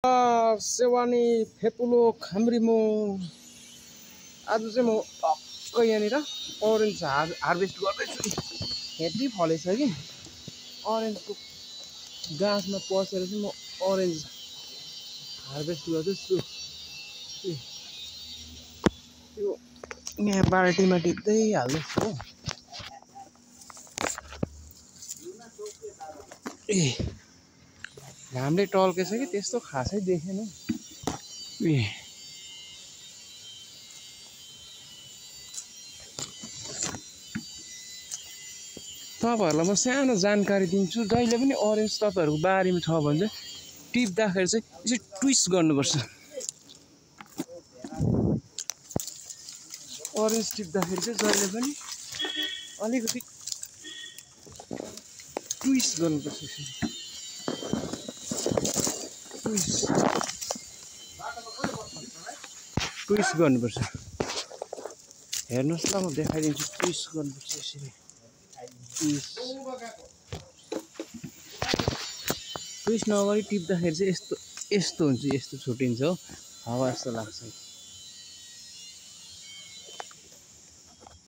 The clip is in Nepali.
सेवानी फेपुलो खाम्रीमो आज चाहिँ म टक्क यहाँनिर अरेन्ज हार्भेस्ट गर्दैछु। हेभी फलेछ कि अरेन्जको गाछमा पसेर चाहिँ म अरेन्ज हार्भेस्ट गर्दैछु। यो यहाँ बाल्टीमा टिप्दै हाल्दैछु हो। ए घामले टल्केछ कि त्यस्तो खासै देखेन। तपाईहरुलाई म सानो जानकारी दिन्छु। जहिले पनि अरेन्ज तपाईहरुको बारीमा छ भने चाहिँ टिप्दाखेरि चाहिँ यसरी ट्विस्ट गर्नुपर्छ। अरेन्ज टिप्दाखेरि चाहिँ जहिले पनि अलिकति ट्विस्ट गर्नुपर्छ। ट्विस्ट गर्नुपर्छ। हेर्नुस् ल म देखाइदिन्छु। ट्विस्ट गर्नुपर्छ यसरी। ट्विस्ट नगरी टिप्दाखेरि चाहिँ यस्तो हुन्छ, यस्तो छुटिन्छ हो। हावा जस्तो लाग्छ।